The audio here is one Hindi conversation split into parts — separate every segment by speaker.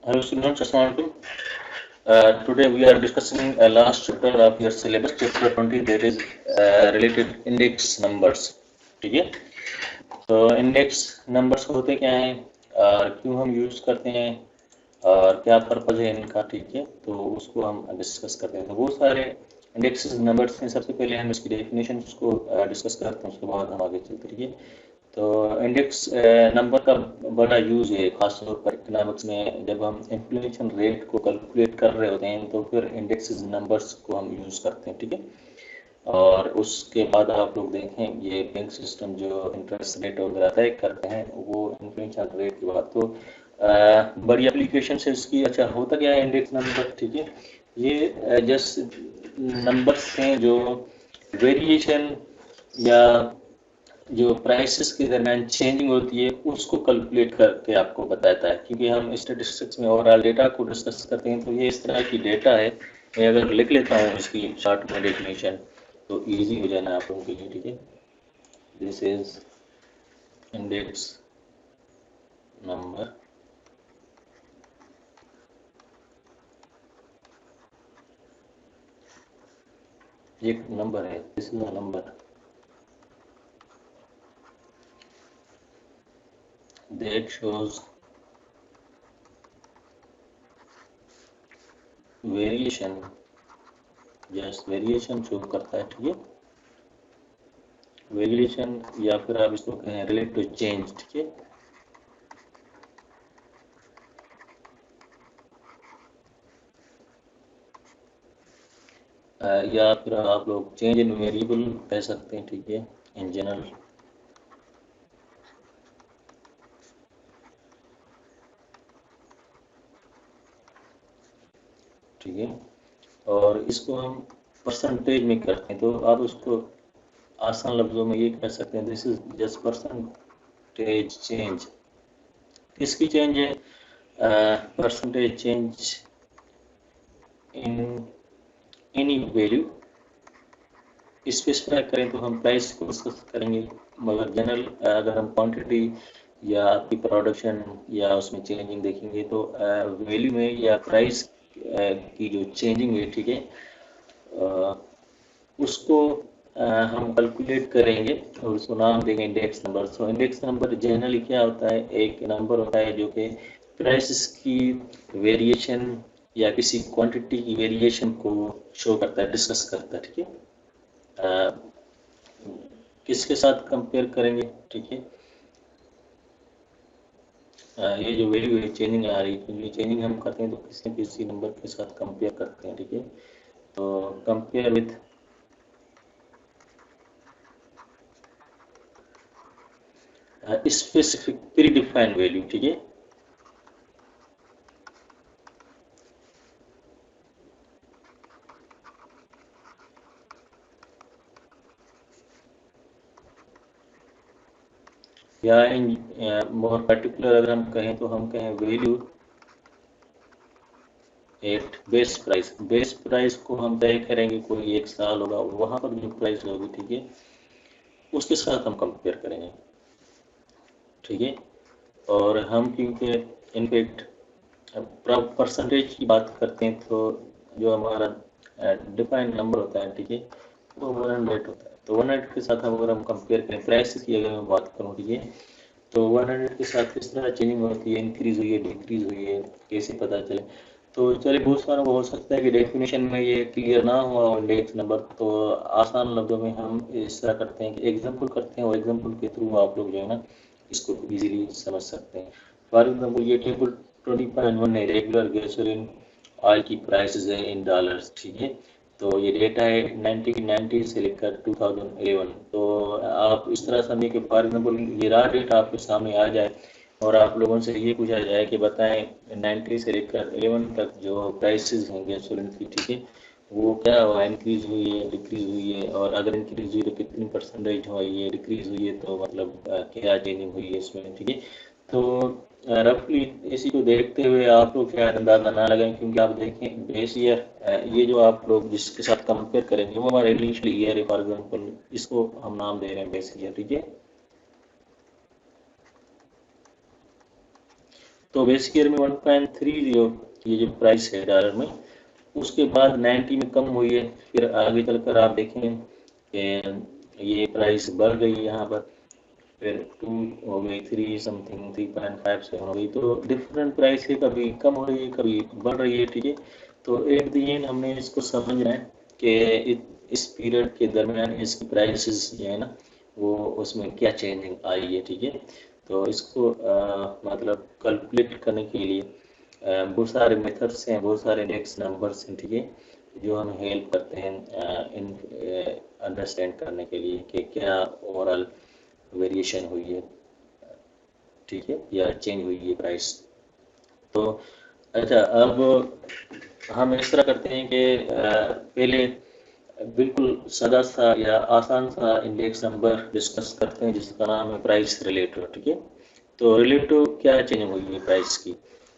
Speaker 1: Hello students, Assalamualaikum. Today we are discussing last chapter of your syllabus, chapter 20, that is related index numbers. ठीक है, तो इंडेक्स नंबर्स होते क्या हैं और क्यों हम यूज करते हैं और क्या पर्पज है इनका, ठीक है, तो उसको हम डिस्कस करते हैं। तो बहुत सारे इंडेक्स नंबर्स हैं। सबसे पहले हम इसकी डेफिनेशन को डिस्कस करते हैं, उसके बाद हम आगे चलते हैं, ठीक है। तो इंडेक्स नंबर का बड़ा यूज है, खासतौर पर इकोनॉमिक्स में जब हम इन्फ्लेशन रेट को कैलकुलेट कर रहे होते हैं तो फिर इंडेक्स नंबर्स को हम यूज करते हैं, ठीक है। और उसके बाद आप लोग देखें ये बैंक सिस्टम जो इंटरेस्ट रेट वगैरह तय करते हैं वो इन्फ्लेशन रेट की बात, तो बड़ी एप्लीकेशन है इसकी। अच्छा, होता क्या है इंडेक्स नंबर, ठीक है, ये जस्ट नंबर्स हैं जो वेरिएशन या जो प्राइसेस के दरमियान चेंजिंग होती है उसको कैलकुलेट करके आपको बताता है। क्योंकि हम स्टेटिस्टिक्स में ओवरऑल डेटा को डिस्कस करते हैं, तो ये इस तरह की डेटा है। मैं अगर लिख लेता हूँ इसकी शॉर्ट में डेफिनेशन तो इजी हो जाना आप लोगों के लिए, ठीक है। दिस इज इंडेक्स नंबर, ये एक नंबर है, this is a number that shows variation, just variation show करता है, ठीक है। वेरिएशन या फिर आप इसको कहें रिलेटिव चेंज, ठीक है। या फिर आप लोग चेंज इन वेरिएबल कह सकते हैं, ठीक है, इन जनरल, ठीक है। और इसको हम परसेंटेज में करते हैं, तो आप उसको आसान लफ्जों में ये कह सकते हैं, this is just percentage change. किसकी चेंज है? Percentage change in any value. Specify करें तो हम प्राइस को डिस्कस करेंगे, मगर जनरल अगर हम क्वांटिटी या आपकी प्रोडक्शन या उसमें चेंजिंग देखेंगे तो वैल्यू में या प्राइस की जो चेंजिंग है, ठीक है, उसको हम कैलकुलेट करेंगे और उसको नाम देंगे index number. So index number generally क्या होता है, एक नंबर होता है जो कि प्राइसेस की वेरिएशन या किसी क्वांटिटी की वेरिएशन को शो करता है, डिस्कस करता है, ठीक है। अ, किसके साथ कंपेयर करेंगे, ठीक है। ये जो वैल्यू है चेंजिंग आ रही है, क्योंकि चेंजिंग हम करते हैं तो किसी न किसी नंबर के साथ कंपेयर करते हैं, ठीक है। तो compare with specific pre defined value, ठीक है। या इन मोर पर्टिकुलर अगर हम कहें तो हम कहें value at base price. Base price को हम तय करेंगे, कोई एक साल होगा वहां पर जो प्राइस होगी, ठीक है, उसके साथ हम कंपेयर करेंगे, ठीक है। और हम क्योंकि इनफेक्ट परसेंटेज की बात करते हैं तो जो हमारा डिफाइंड नंबर होता है, ठीक है, वो 100 होता है। तो 100 के साथ हम अगर हम कंपेयर करें प्राइस की, अगर मैं बात करूँ, ठीक है, तो 100 के साथ किस तरह चेंजिंग होती है, इंक्रीज हुई है डिक्रीज हुई है, कैसे पता चले। तो चलिए, बहुत सारा हो सकता है कि डेफिनेशन में ये क्लियर ना हुआ इंडेक्स नंबर, तो आसान लफ्जों में हम इस तरह करते हैं कि एग्जांपल करते हैं और एग्जांपल के थ्रू आप लोग जो है ना इसको इजीली समझ सकते हैं। फॉर एग्जांपल ये टेबल 20.1 है, रेगुलर गैसोलीन ऑयल की प्राइसेस है इन डॉलर्स, ठीक है। तो ये डेटा है 1990 से लेकर 2011। तो आप इस तरह समझिए कि फॉर एग्जाम्पल ये रहा डेटा आपके सामने आ जाए और आप लोगों से ये पूछा जाए कि बताएं 90 से लेकर 11 तक जो प्राइसेस हैं गैसोलीन की, ठीक है, वो क्या हुआ, इंक्रीज हुई है डिक्रीज हुई है, और अगर इंक्रीज हुई तो कितनी परसेंटेज हुई है, डिक्रीज हुई है तो मतलब क्या चेंजिंग हुई है इसमें, ठीक है। तो रफली इसी को देखते हुए आप लोग शायद अंदाजा ना लगाएं, क्योंकि आप देखें बेस ईयर, ये जो आप लोग जिसके साथ कंपेयर करेंगे वो हमारा इनिशियल ईयर है, फॉर एग्जांपल इसको हम नाम दे रहे हैं बेस ईयर, ठीक है। तो बेस ईयर में 1.30 ये जो प्राइस है डॉलर में, उसके बाद 90 में कम हुई है। फिर आगे चलकर आप देखें कि ये प्राइस बढ़ गई है यहाँ पर, फिर 2 हो गई, 3 समथिंग, 3.57 हो गई। तो डिफरेंट प्राइस है, कभी कम हो रही है, कभी बढ़ रही है, ठीक है। तो एट द एंड हमने इसको समझना है कि इस पीरियड के दरमियान इसकी प्राइसेस जो है ना, वो उसमें क्या चेंजिंग आई है, ठीक है। तो इसको मतलब कैलकुलेट करने के लिए बहुत सारे मेथड्स हैं, बहुत सारे इंडेक्स नंबर्स हैं, ठीक है, जो हमें हेल्प करते हैं इन अंडरस्टैंड करने के लिए कि क्या ओवरऑल वेरिएशन हुई है, ठीक है, या चेंज हुई है प्राइस। तो अच्छा, अब हम इस तरह करते हैं कि पहले बिल्कुल सादा सा या आसान सा इंडेक्स नंबर डिस्कस करते हैं जिसका नाम है प्राइस रिलेटिव, ठीक है। तो रिलेटिव क्या चेंज हुई है प्राइस की,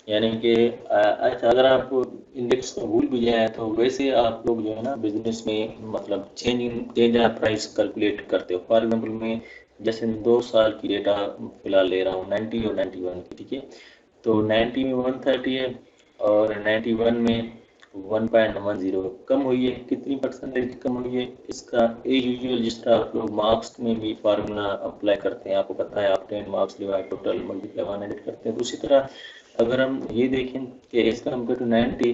Speaker 1: यानी कि अच्छा, अगर आप इंडेक्स को भूल भी जाए तो वैसे आप लोग जो है ना बिजनेस में मतलब चेंज ऑफ प्राइस कैलकुलेट करते हो। फॉर एग्जांपल मैं जैसे 2 साल की डेटा फिलहाल ले रहा हूँ, 90 और 91 की, ठीक है। तो 90 में 130 है और 91 में 1.10 कम हुई है। कितनी परसेंटेज कम हुई है, इसका एज यूजुअल जिस तरह आप लोग मार्क्स में भी फार्मूला अप्लाई करते हैं, आपको पता है, आप 10 मार्क्स डिवाइड टोटल मल्टीप्लाई 100 करते हैं, तो उसी तरह अगर हम ये देखें कि as compare to 90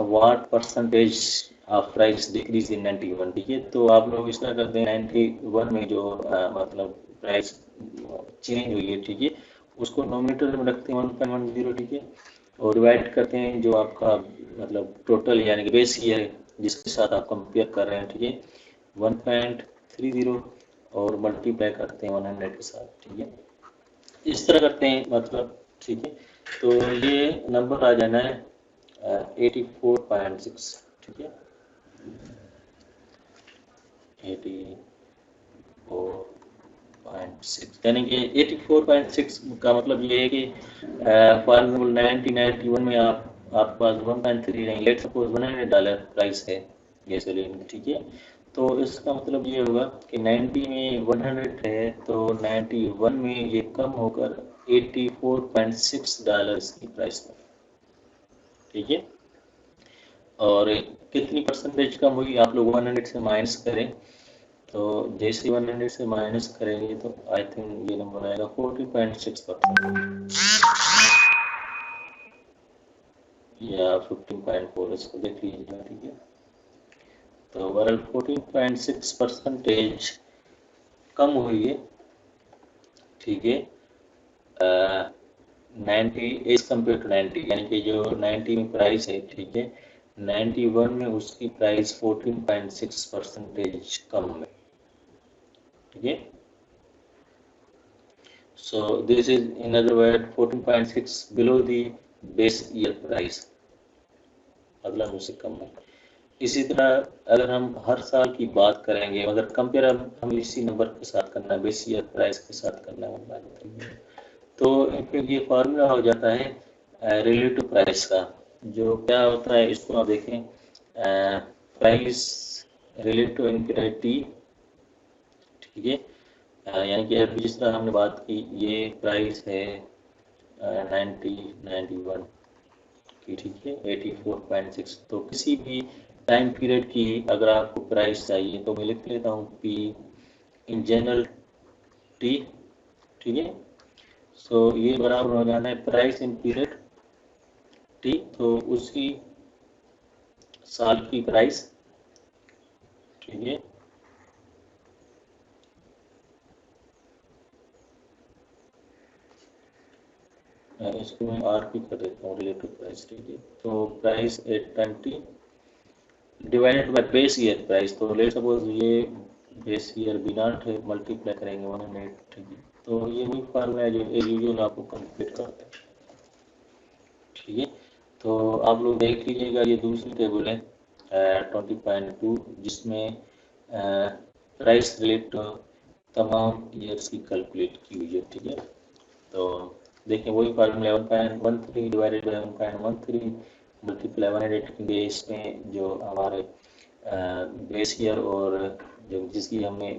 Speaker 1: what percentage of price decrease in 91, ठीक है। तो आप लोग इस तरह करते हैं, 91 में जो मतलब प्राइस चेंज हुई है, ठीक है, उसको नोमिनेटर में रखते हैं 1.10, ठीक है, और डिवाइड करते हैं जो आपका मतलब टोटल यानी कि बेस ईयर है जिसके साथ आप कंपेयर कर रहे हैं, ठीक है, 1.30, और मल्टीप्लाई करते हैं 100 के साथ, ठीक है। इस तरह करते हैं मतलब, ठीक है। तो ये नंबर आ जाना है 84.6, ठीक है, 84.6, यानी कि 84.6 का मतलब ये है कि फॉर एग्जाम्पल 1991 में आपके पास 1.3 नहीं, लेट सपोज $100 प्राइस है गैसोलीन, ठीक है। तो इसका मतलब ये होगा कि 90 में 100 है, तो 91 में ये कम होकर $84.6 की प्राइस है, ठीक है। और कितनी परसेंटेज कम हुई, आप लोग 100 से माइनस करें, तो जैसे 100 से माइनस करेंगे तो आई थिंक ये नंबर आएगा 14.6% या 15.4, इसको देख लीजिएगा, ठीक है। तो ओवरऑल 14.6% कम हुई है, ठीक है, 90 एज कम्पेयर टू 90, यानी कि जो 90 में प्राइस है, ठीक है, 91 में उसकी प्राइस 14.6% कम है, ठीक है। So this is in other word 14.6 below the base year price, मतलब उससे कम है। इसी तरह अगर हम हर साल की बात करेंगे, मगर कंपेयर हम इसी नंबर के साथ करना है, बेस ईयर प्राइस के साथ करना है, तो फिर ये फार्मूला हो जाता है रिलेटिव प्राइस का। जो क्या होता है इसको आप देखें, प्राइस रिलेटिव इनक्रीज टी, ठीक है, यानी कि अभी जिस तरह हमने बात की, ये प्राइस है 91 की, ठीक है, 84.6। तो किसी भी टाइम पीरियड की अगर आपको प्राइस चाहिए तो मैं लिख लेता हूँ पी इन जनरल टी, ठीक है। सो ये बराबर हो जाना है प्राइस इन पीरियड टी, तो उसी साल की प्राइस, ठीक है, इसको मैं आर पी कर देता हूँ रिलेटिव प्राइस, ठीक है। तो price 820 divided by base year price, तो लेट सपोज ये बेस ईयर B0 है, मल्टीप्लाई करेंगे 100, ठीक है। तो ये वही फार्मूला है जो एज यूजुअल आपको कंप्लीट करते हैं, ठीक है। तो आप लोग देख लीजिएगा, ये दूसरी टेबल है 20.2 जिसमें प्राइस रिलेटिव तमाम ईयर्स की कैलकुलेट की हुई है, ठीक है। तो देखिए वही फार्मूला 1.13 डिवाइडेड बाय 1.13 मल्टीप्लाई 100 के इसमें जो हमारे बेस ईयर और जो जिसकी हमने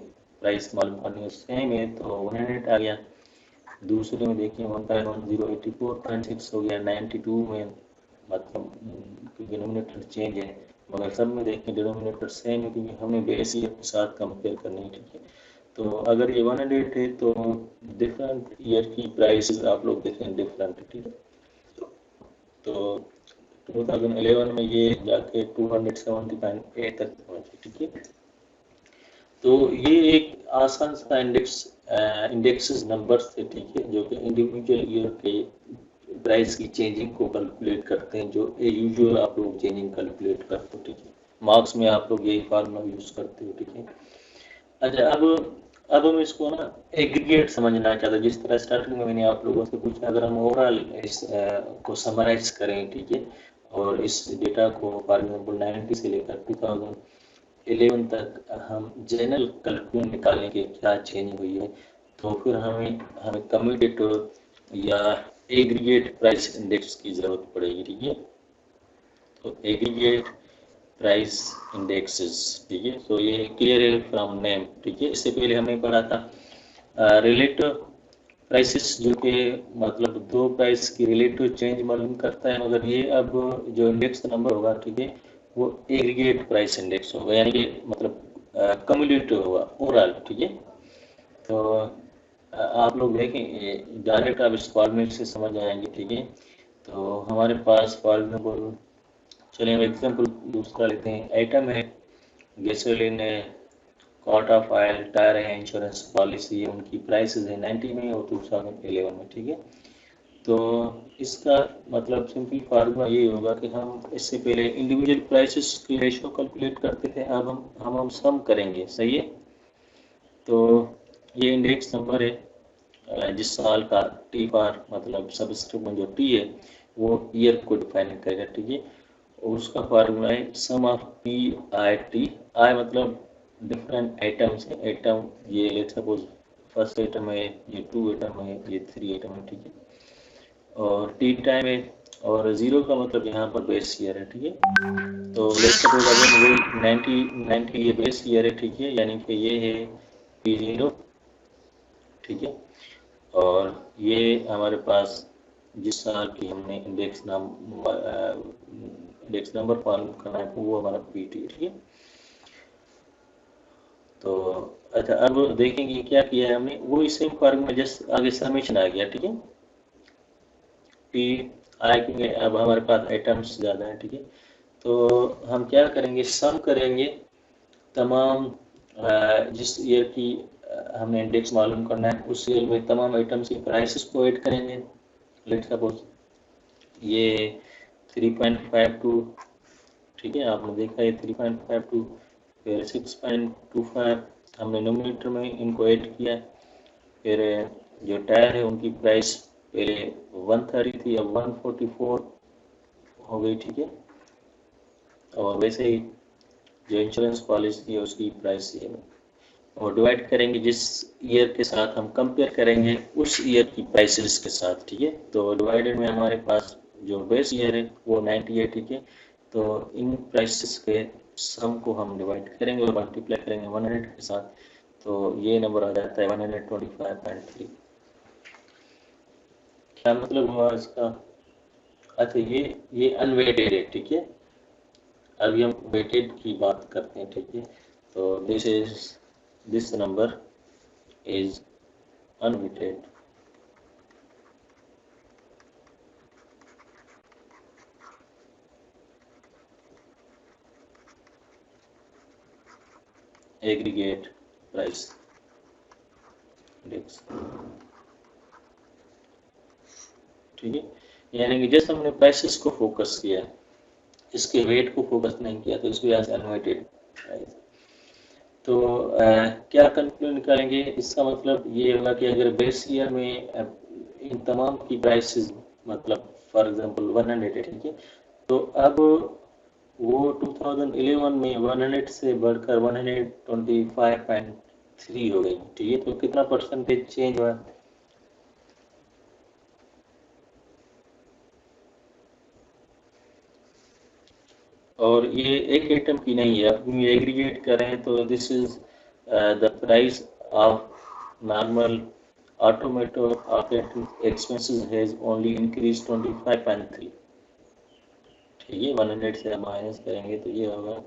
Speaker 1: प्राइस मालूम करनी है सेम है, तो 100 आ गया। दूसरे में देखिए 1.1084.6 हो गया, 92 में मतलब डिनोमिनेटर चेंज है, मगर सब में देखें डिनोमिनेटर सेम है क्योंकि हमें बेस ईयर के साथ कंपेयर करनी है, ठीक है। तो अगर ये 100 है तो डिफरेंट ईयर की प्राइसेस आप लोग देखें डिफरेंट है, ठीक है। तो 2011 में ये जाके 270.8 तक पहुंचे, ठीक है। तो ये एक आसान सा इंडेक्सेस नंबर्स थे, ठीक है, जो कि इंडिविजुअल ईयर के प्राइस की चेंजिंग को कैलकुलेट करते हैं, जो यूजुअल आप लोग चेंजिंग कैलकुलेट करते हो, ठीक है। मार्क्स में आप लोग यही फार्मूला यूज करते हो, ठीक है। अच्छा, अब हम इसको ना एग्रीगेट समझना चाहते हैं, जिस तरह स्टार्टिंग में मैंने आप लोगों से पूछा, अगर हम ओवरऑल इस को समराइज करें, ठीक है, और इस डेटा को फॉर एग्जाम्पल 90 से लेकर 2011 तक हम जनरल कैलकुलेट निकालें कि क्या चेंज हुई है, तो फिर हमें कम्यूटेटिव या एग्रीगेट प्राइस इंडेक्स की जरूरत पड़ेगी, ठीक है। तो एग्रीगेट प्राइस इंडेक्सेस, ठीक है। तो ये क्लियर है फ्रॉम नेम, ठीक है। इससे पहले हमने पढ़ा था रिलेटिव प्राइसेस, जो कि मतलब दो प्राइस की रिलेटिव चेंज मालूम करता है, मगर ये अब जो इंडेक्स नंबर होगा, ठीक है, वो एग्रीगेट प्राइस इंडेक्स होगा, यानी कि मतलब कम्युलेटिव होगा ओवरऑल, ठीक है। तो आप लोग देखें डायरेक्ट आप इस फॉर्मेट से समझ आएंगे, ठीक है। तो हमारे पास फॉर एग्जाम्पल, चलिए हम एग्जाम्पल दूसरा लेते हैं, आइटम है गैसोलीन है, कॉट ऑफ ऑयल, टायर है, इंश्योरेंस पॉलिसी है, उनकी प्राइसेस है 90 में और 2011 में, ठीक है। तो इसका मतलब सिंपल फार्मूला ये होगा कि हम इससे पहले इंडिविजुअल प्राइसेस की रेशियो कैलकुलेट करते थे, अब हम सम करेंगे, सही है। तो ये इंडेक्स नंबर है जिस साल का, टी बार मतलब सबस्क्रिप्ट में जो टी है वो ईयर को डिफाइन करेगा, ठीक है। उसका फार्मूला है sum of P I T, आई मतलब डिफरेंट आइटम्स है, आइटम ये लेट सपोज फर्स्ट आइटम है, ये 2 आइटम है, ये 3 आइटम है, ठीक है। और टी टाइम है, और जीरो का मतलब यहाँ पर बेस ईयर है, ठीक है। तो लेट सपोज अगर वही 90 ये बेस ईयर है, ठीक है, यानी कि ये है पी जीरो, ठीक है। और ये हमारे पास जिस साल की हमने इंडेक्स नंबर फॉर्म करना है वो हमारा पीटी, ठीक है। तो अच्छा, अब देखेंगे क्या किया है हमने, वो इस सेम फॉर्म में जस्ट आगे समेशन आ गया, ठीक है। टी आए, अब हमारे पास आइटम्स ज़्यादा है, ठीक है। तो हम क्या करेंगे, सम करेंगे तमाम जिस ईयर की हमने इंडेक्स मालूम करना है, उस ईयर में तमाम आइटम्स की प्राइसेस को ऐड करेंगे। लेट सपोज ये 3.52, ठीक है, आपने देखा ये 3.52, फिर 6.25 हमने नोमिनेटर में इनको ऐड किया। फिर जो टायर है उनकी प्राइस पहले 130 थी, अब 144 हो गई, ठीक है। और वैसे ही जो इंश्योरेंस पॉलिसी है उसकी प्राइस ये, और डिवाइड करेंगे जिस ईयर के साथ हम कंपेयर करेंगे उस ईयर की प्राइसेस के साथ, ठीक है। तो डिवाइडेड में हमारे पास जो बेस ईयर है वो 90 है, ठीक है। तो इन प्राइसेस के सम को हम डिवाइड करेंगे और मल्टीप्लाई करेंगे 100 के साथ, तो ये नंबर आ जाता है 125.3। क्या मतलब हुआ इसका? अच्छा, ये अनवेटेड है, ठीक है। अभी हम वेटेड की बात करते हैं, ठीक है। तो this number is unweighted. Aggregate price index, ठीक है। यानी कि जैसे हमने प्राइसेस को फोकस किया, इसके वेट को फोकस नहीं किया, तो इसको यहाँ से अनवेटेड प्राइस। तो क्या कंक्लूजन निकालेंगे, इसका मतलब ये होगा कि अगर बेस ईयर में इन तमाम की प्राइसेस मतलब फॉर एग्जांपल 100 है, ठीक है। तो अब वो 2011 में 100 से बढ़कर 125.3 हो गई, ठीक है। तो कितना परसेंटेज चेंज हुआ? और ये एक आइटम की नहीं है, अब ये एग्रीगेट करें तो this is the price of normal operating expenses has only increased 25.3. ठीक है, 100 से माइनस करेंगे तो ये होगा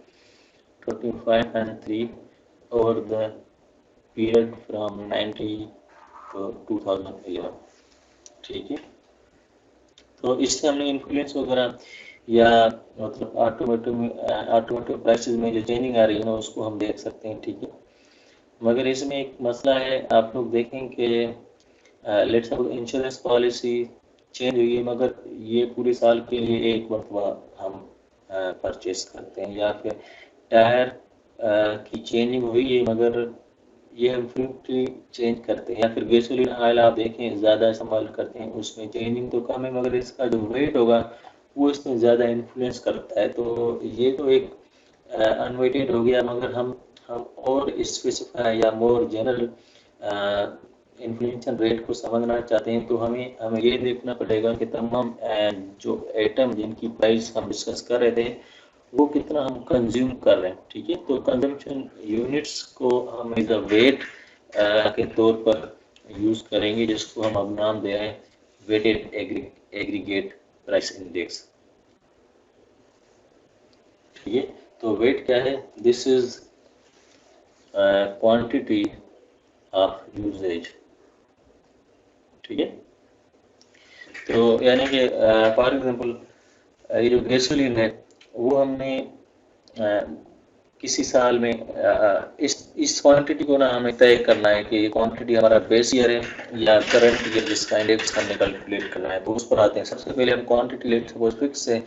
Speaker 1: 25.3 over the period from 90 to 2011. ठीक है, तो इससे हमने इन्फ्लुएंस वगैरह या मतलब ऑटोमेटिव प्राइसेस में जो चेंजिंग आ रही है ना उसको हम देख सकते हैं। ठीक है, मगर इसमें एक मसला है, आप लोग देखें कि let's suppose insurance policy change हुई है मगर ये पूरे साल के लिए एक मरतबा हम परचेस करते हैं, या फिर टायर की चेंजिंग हुई है मगर ये हम फ्रीक्वेंटली चेंज करते हैं, या फिर गैसोलीन ऑयल आप देखें ज़्यादा इस्तेमाल करते हैं, उसमें चेंजिंग तो कम है मगर इसका जो वेट होगा वो इसमें ज़्यादा इन्फ्लुएंस करता है। तो ये तो एक अनवेटेड हो गया, मगर हम और स्पेसिफाई या मोर जनरल इन्फ्लेशन रेट को समझना चाहते हैं तो हमें ये देखना पड़ेगा कि तमाम जो आइटम जिनकी प्राइस हम डिस्कस कर रहे थे वो कितना हम कंज्यूम कर रहे हैं। ठीक है, तो कंजम्पशन यूनिट्स को हम एज अ वेट के तौर पर यूज़ करेंगे, जिसको हम अब नाम दे रहे हैं वेटेड एग्रीगेट प्राइस इंडेक्स। ठीक है, तो वेट क्या है? This is quantity of usages. ठीक है, तो यानी कि फॉर एग्जांपल ये जो गैसोलीन है वो हमने किसी साल में इस क्वांटिटी को ना हमें तय करना है कि ये क्वांटिटी हमारा बेस ईयर है या करंट ईयर जिसका इंडेक्स हमने कैलकुलेट करना है। तो उस पर आते हैं। सबसे पहले हम क्वांटिटी लेट सपोज फिक्स है,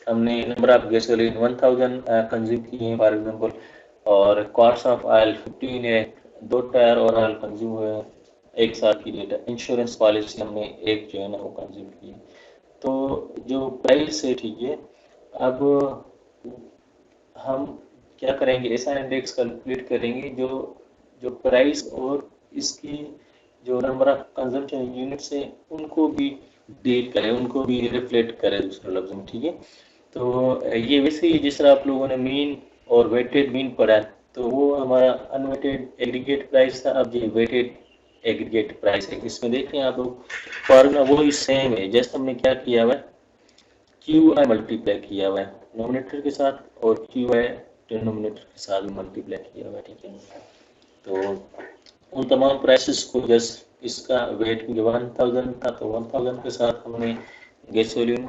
Speaker 1: हमने नंबर ऑफ गैसोलीन 1000 कंज्यूम किए हैं फॉर एग्जांपल, और क्वार्ट्स ऑफ ऑयल 15 है, 2 टायर और ऑयल कंज्यूम हुए हैं एक साल की डेटा। इंश्योरेंस पॉलिसी हमने एक जो है ना वो कंज्यूम की है। तो जो प्राइस है, ठीक है, अब हम क्या करेंगे, ऐसा इंडेक्स कैलकुलेट करेंगे जो प्राइस और इसकी जो नंबर ऑफ कंजम्पशन यूनिट्स है उनको भी डील करे, उनको भी रिफ्लेक्ट करे दूसरे लफ्ज में। ठीक है, तो ये वैसे ही जिस तरह आप लोगों ने मीन और वेटेड मीन पढ़ा है, तो वो हमारा अनवेटेड एग्रीगेट प्राइस था। अब ये वेटेड एग्रीगेट प्राइस है। इसमें देखें आप लोग फॉर्मूला वही सेम है, जस्ट हमने क्या किया हुआ है, क्यू आई मल्टीप्लाई किया हुआ है नोमिनेटर के साथ और क्यू आई डिनोमिनेटर के साथ मल्टीप्लाई किया हुआ है। ठीक है, तो उन तमाम प्राइसेस को जस्ट इसका वेट 1000 था तो 1000 के साथ हमने गैसोलीन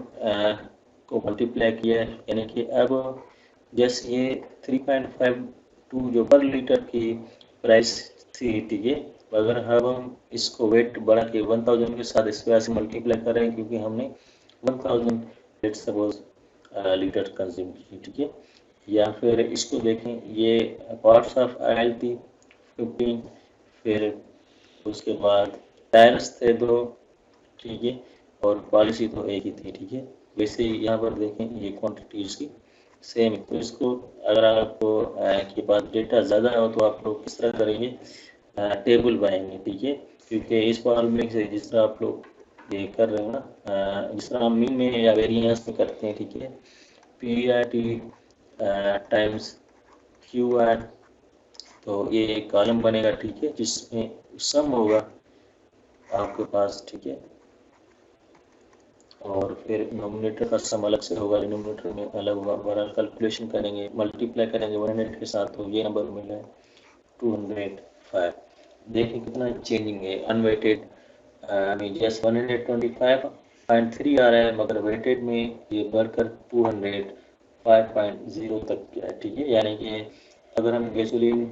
Speaker 1: को मल्टीप्लाई किया है, यानी कि अब जस्ट ये 3.52 जो पर लीटर की प्राइस थी, ठीक है, अगर अब हम इसको वेट बढ़ा के 1000 के साथ इस वजह से मल्टीप्लाई कर रहे हैं क्योंकि हमने 1000 लेट्स सपोज लीटर कंज्यूम की। ठीक है, या फिर इसको देखें, ये पार्ट्स ऑफ ऑयल थी 15, फिर उसके बाद टायर्स थे 2, ठीक है, और पॉलिसी तो एक ही थी। ठीक है, वैसे ही यहाँ पर देखें ये क्वांटिटी इसकी सेम है। तो इसको अगर आपको के पास डेटा ज़्यादा हो तो आप लोग किस तरह करेंगे, टेबल बनाएंगे। ठीक है, क्योंकि इस फॉर्मूले से जिस तरह आप लोग ये कर रहे हो ना, जिस तरह हम मीन में या वेरिएंस में करते हैं, ठीक है, P I T times Q R, तो ये एक कॉलम बनेगा। ठीक है, जिसमें सम होगा आपके पास। ठीक है, और फिर नोमिनेटर का सम अलग से होगा, डिनोमिनेटर में अलग होगा। बड़ा कैलकुलेशन करेंगे, मल्टीप्लाई करेंगे 100 के साथ, तो ये नंबर मिला है 205। देखिए कितना चेंजिंग है। अनवेटेड में जस्ट 125.3 आ रहा है, मगर वेटेड में ये बढ़कर 205.0 तक गया है। ठीक है, यानी कि अगर हम गैसोलीन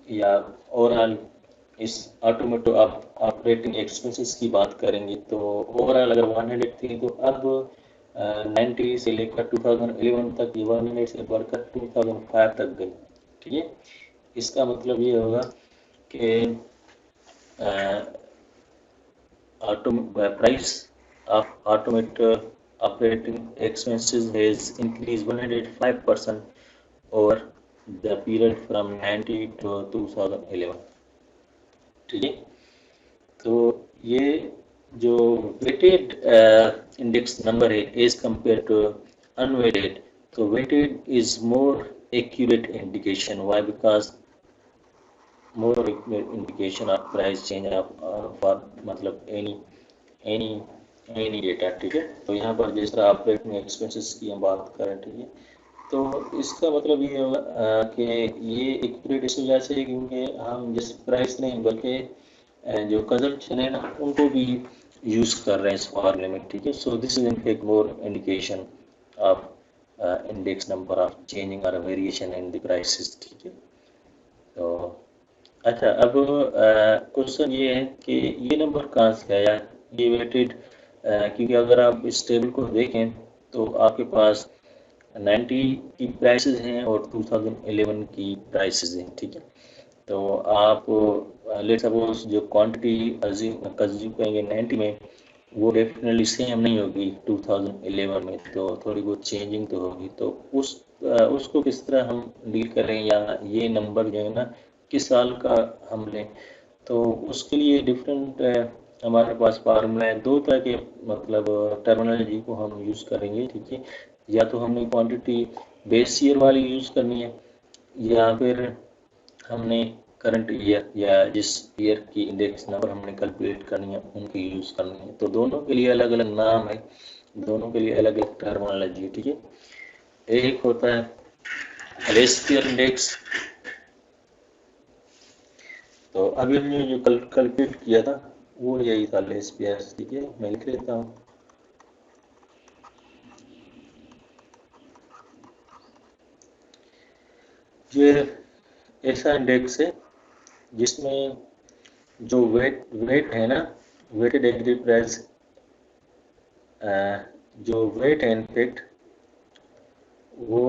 Speaker 1: या ओवरऑल इस ऑटोमेटिव ऑपरेटिंग एक्सपेंसेस की बात करेंगे तो ओवरऑल अगर 100 थी तो अब 90 से लेकर 2011 तक ये 100 से बढ़कर 2005 तक गई। ठीक है, इसका मतलब ये होगा कि price of automated operating expenses has increased 105% over the period from 90 to 2011। ठीक है, तो ये जो वेटेड इंडेक्स नंबर है एज कंपेयर टू अनवेटेड, तो weighted is more accurate indication. Why? Because more indication of price change of for मतलब any एनी डेटा, ठीक है। तो यहाँ पर जिस तरह ऑपरेटिंग एक्सपेंसेस की हम बात करें, ठीक है, तो इसका मतलब ये होगा कि ये एक्यूरेट इस वजह से, क्योंकि हम जिस प्राइस नहीं बल्कि जो कंजम्पशन है ना उनको भी यूज़ कर रहे हैं इस फॉर्मूले में, ठीक है। So this is in fact more indication of index number of changing और वेरिएशन इन द प्राइसेस, ठीक है। तो अच्छा, अब क्वेश्चन ये है कि ये नंबर कहाँ से आया, ये वेटेड, क्योंकि अगर आप इस टेबल को देखें तो आपके पास 90 की प्राइसेस हैं और 2011 की प्राइसेस हैं, ठीक है। तो आप लेट सपोज जो क्वांटिटी कंज्यूम करेंगे 90 में, वो डेफिनेटली सेम नहीं होगी 2011 में, तो थोड़ी बहुत चेंजिंग तो होगी। तो उसको किस तरह हम डील करें, या ये नंबर जो है ना किस साल का हम लें, तो उसके लिए डिफरेंट हमारे पास फार्मूला है। दो तरह के मतलब टर्मिनोलॉजी को हम यूज़ करेंगे, ठीक है। या तो हमने क्वांटिटी बेस ईयर वाली यूज़ करनी है, या फिर हमने करंट ईयर या जिस ईयर की इंडेक्स नंबर हमने कैलकुलेट करनी है उनकी यूज़ करनी है। तो दोनों के लिए अलग अलग नाम है, दोनों के लिए अलग अलग टर्मिनोलॉजी है, ठीक है। एक होता है लेस्पियर इंडेक्स। तो अभी हमने जो कैलकुलेट किया था वो यही था लेस्पियर, ठीक है। मैं लिख लेता हूँ। ये ऐसा इंडेक्स है जिसमें जो वेट है ना, वेटेड एग्री प्राइस, जो वेट है इनफेक्ट वो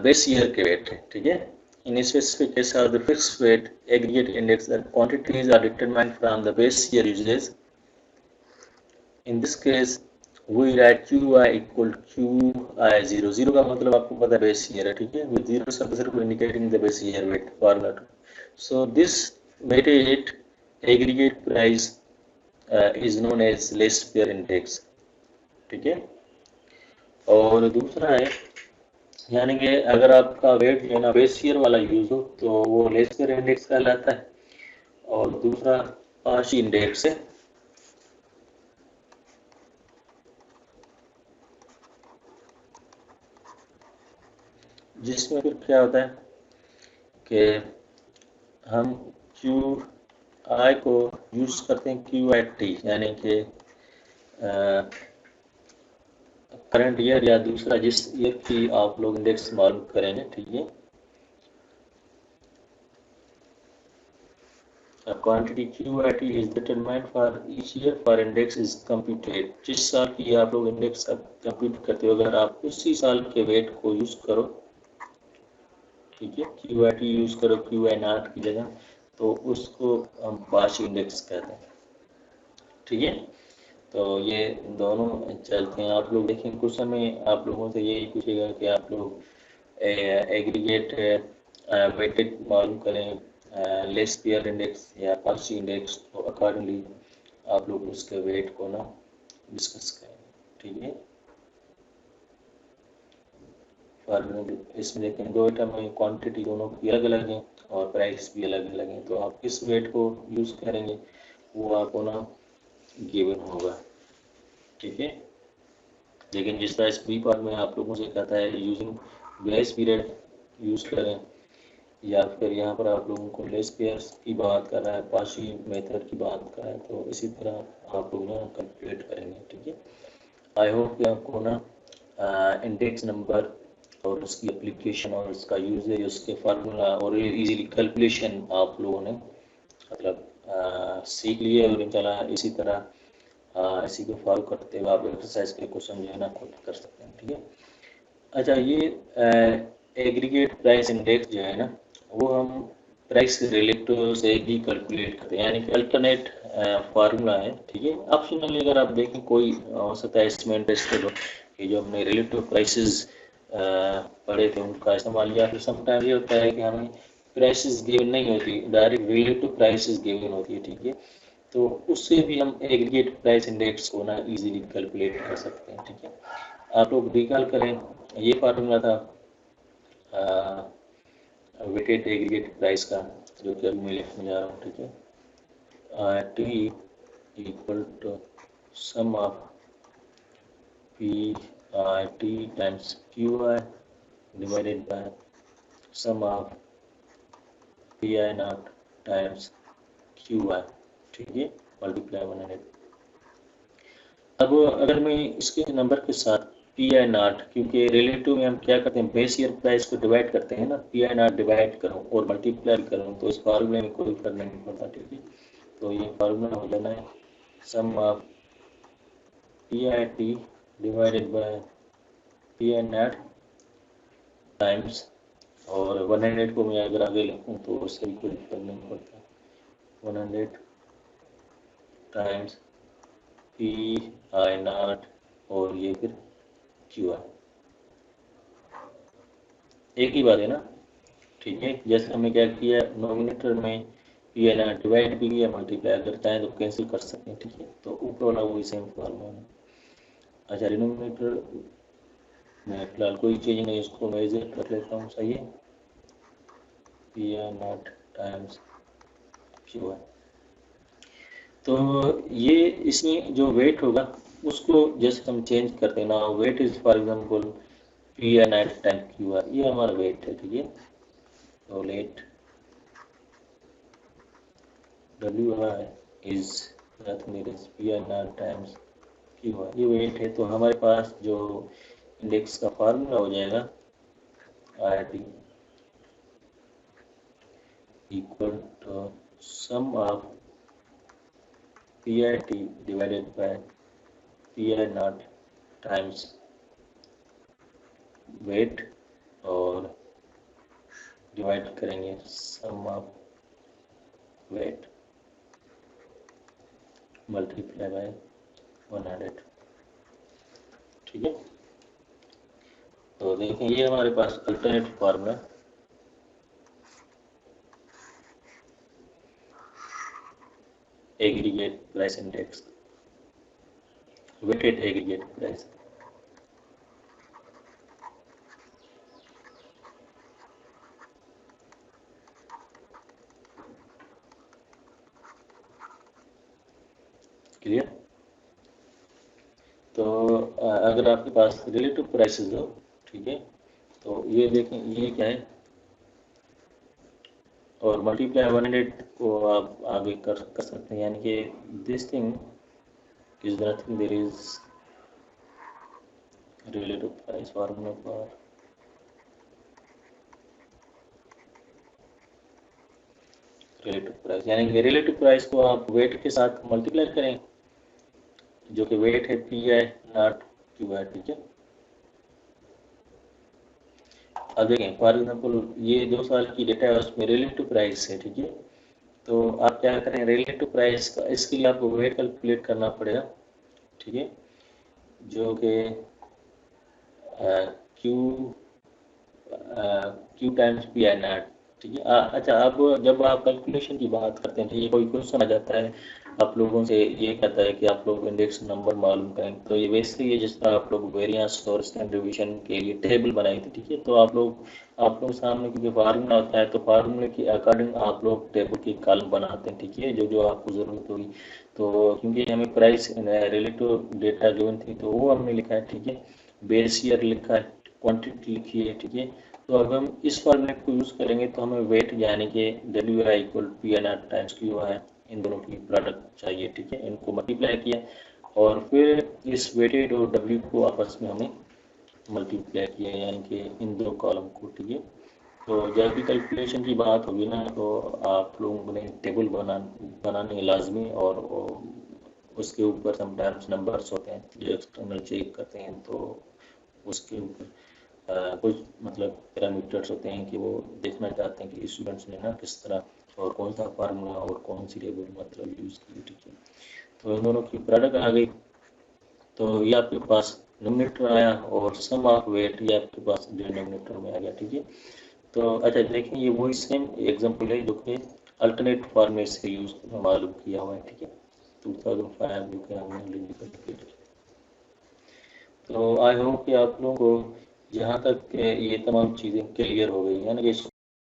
Speaker 1: बेस ईयर के वेट है, ठीक है। In a specific case of the fixed weight aggregate index, the quantities are determined from the base year usages. In this case, we write QI equal QI 0 का मतलब आपको पता है बेस ईयर है, ठीक है, with 0 subscript indicating the base year weight formula. So this weighted aggregate price is known as least pair index, ठीक है। और दूसरा है, यानी कि अगर आपका वेट जो है ना बेस ईयर वाला यूज हो तो वो लेस्टर इंडेक्स कहलाता है, और दूसरा पाशी इंडेक्स है, जिसमें फिर क्या होता है कि हम क्यू आई को यूज करते हैं क्यू आई टी, यानी कि करंट ईयर या दूसरा जिस ईयर की आप लोग इंडेक्स मालूम करेंगे, ठीक है। A quantity QIT is determined for each year for index is computed. जिस साल की आप लोग इंडेक्स कंप्यूट करते हो, अगर आप उसी साल के वेट को यूज करो, ठीक है, QIT यूज करो QI0 की जगह, तो उसको हम पाशी इंडेक्स कहते हैं, ठीक है। तो ये दोनों चलते हैं। आप लोग देखें कुछ समय आप लोगों से यही पूछेगा कि आप लोग एग्रीगेट वेटेड मालूम करें लेस पेयर इंडेक्स या पार्शी इंडेक्स, तो अकॉर्डिंगली आप लोग उसके वेट को ना डिस्कस करें, ठीक है। इसमें देखें दो आइटम में क्वांटिटी दोनों की अलग अलग है और प्राइस भी अलग अलग है, तो आप किस वेट को यूज़ करेंगे वो आपको ना गिवन होगा, ठीक है। लेकिन जिस तरह इस प्री पार्ट में आप लोगों से कहता है यूजिंग बेस पीरियड यूज़ करें, या फिर यहाँ पर आप लोगों को लेस पेयर्स की बात कर रहा है, पाशी मेथड की बात कर रहा है, तो इसी तरह आप लोग ना कैलकुलेट करेंगे, ठीक है। आई होप कि आपको ना इंडेक्स नंबर और उसकी एप्लीकेशन और उसका यूजेज, उसके फार्मूला और इजीली कैलकुलेशन आप लोगों ने मतलब सीख लिए, और इंशाल्लाह इसी तरह इसी को फॉलो करते हुए आप एक्सरसाइज के क्वेश्चन जो है ना खुद कर सकते हैं, ठीक है। अच्छा, ये एग्रीगेट प्राइस इंडेक्स जो है ना वो हम प्राइस रिलेटिव से भी कैलकुलेट करते हैं, यानी कि अल्टरनेट फार्मूला है, ठीक है। ऑप्शनली अगर आप देखें कोई हो सकता है इसमें इंटरेस्टेड हो कि जो हमने रिलेटिव प्राइसेस पढ़े थे उनका इस्तेमाल, या फिर समटाइम ये होता है कि हमें प्राइसेस गिवन नहीं होती, डायरेक्ट रिलेटिव प्राइसेस गिवन होती है, ठीक है। तो उससे भी हम एग्रीगेट प्राइस इंडेक्स को ना इजीली कैलकुलेट कर सकते हैं, ठीक है। आप लोग रिकॉल करें, ये फार्मूला था वेटेड एग्रीगेट प्राइस का, जो कि अभी मैं लिखने जा रहा हूँ, ठीक है। T equal to sum of P I T times Q I divided by sum of P I not times Q I, ठीक है, मल्टीप्लाई 100। अब अगर मैं इसके नंबर के साथ पी आई नॉट, क्योंकि रिलेटिव में हम क्या करते हैं, बेस ईयर प्राइस को डिवाइड करते हैं ना, पी आई नॉट डिवाइड करूँ और मल्टीप्लाई करूँ तो इस फार्मूले में कोई फर्क नहीं पड़ता, ठीक है। तो ये फार्मूला हो जाना है sum of P I T divided by P I not times, और 100 को मैं अगर आगे लिखूँ तो उससे भी कोई फर्क नहीं पड़ता, 100 टाइम्स पी आई नॉट और ये फिर क्यू आई, एक ही बात है ना, ठीक है। जैसे हमने क्या किया, नोमिनेटर में पी आई नॉट डिवाइड भी किया, मल्टीप्लाई अगर चाहें तो कैंसिल कर सकते हैं, ठीक है। तो ऊपर वाला वही सेम फॉर्मूला है। अच्छा, डिनोमिनेटर में फिलहाल कोई चेंज नहीं, इसको मैं एग्जिट कर लेता हूँ, सही है, P I not times Q आई। तो ये इसमें जो वेट होगा उसको जैसे हम चेंज करते हैं ना, weight is for example P I not time Q I, ये हमारा वेट है, ठीक है। तो let W I is nothing is P I not times Q I, ये वेट है। तो हमारे पास जो इंडेक्स का फार्मूला हो जाएगा I T equal to sum of P I T divided by P I not times weight, और डिवाइड करेंगे sum of weight multiply by 100, ठीक है। तो देखें ये हमारे पास alternate formula aggregate price index, weighted aggregate price. Clear. तो अगर आपके पास रिलेटिव प्राइसेस हो, ठीक है, तो ये देखें ये क्या है, और मल्टीप्लाई 100 को आप आगे कर सकते हैं, यानी कि this thing is nothing, there is relative price formula for relative price, यानी कि रिलेटिव प्राइस को आप वेट के साथ मल्टीप्लाई करें, जो कि वेट है P I not Q I, ठीक है। अब देखें फॉर एग्जाम्पल ये 2 साल की डेटा है, उसमें रिलेटिव प्राइस है, ठीक है। तो आप क्या करें, रिलेटिव प्राइस का इसके लिए आपको वेट कैलकुलेट करना पड़ेगा, ठीक है, जो कि Q Q times P I not, ठीक है। अच्छा, अब जब आप कैलकुलेशन की बात करते हैं, ठीक है, कोई क्वेश्चन आ जाता है आप लोगों से, ये कहता है कि आप लोग इंडेक्स नंबर मालूम करें, तो ये वैसे ही है जिस तरह आप लोग वेरिएंस और स्टैंडर्ड डिवीजन के लिए टेबल बनाई थी, ठीक है। तो आप लोग सामने क्योंकि फार्मूला होता है, तो फार्मूले के अकॉर्डिंग आप लोग टेबल की कॉलम बनाते हैं, ठीक है, जो जो आपको ज़रूरत होगी। तो क्योंकि हमें प्राइस रिलेटिव डेटा गिवन थी तो वो हमने लिखा है, ठीक है, बेस ईयर लिखा है, क्वांटिटी लिखी है, ठीक है। तो अब हम इस फॉर्मेट को यूज़ करेंगे तो हमें वेट यानी कि W I equal P N R times Q I, इन दोनों की प्रोडक्ट चाहिए, ठीक है। इनको मल्टीप्लाई किया और फिर इस वेटेड और डब्ल्यू को आपस में हमें मल्टीप्लाई किया, यानी कि इन दो कॉलम को, ठीक है। तो जब भी कैलकुलेशन की बात होगी ना, तो आप लोगों ने टेबल बनाने लाजमी, और उसके ऊपर समटाइम्स नंबर्स होते हैं जो एक्सटर्नल चेक करते हैं, तो उसके ऊपर कुछ मतलब पैरामीटर्स होते हैं कि वो देखना चाहते हैं कि स्टूडेंट्स ने ना किस तरह और कौन सा फार्मूला और कौन सी टेबल मतलब यूज़ की, ठीक है। तो इन दोनों की प्रोडक्ट आ गई, तो ये आपके पास नोमिनेटर आया, और सम ऑफ वेट ये आपके पास डिनोमिनेटर में आ गया, ठीक है। तो अच्छा देखें ये वही सेम एग्जांपल है जो कि अल्टरनेट फॉर्मेट से यूज मालूम किया हुआ है, ठीक है, 2005 जो कि हमने निकाल। तो आई होप कि आप लोगों को यहाँ तक ये तमाम चीज़ें क्लियर हो गई है ना, कि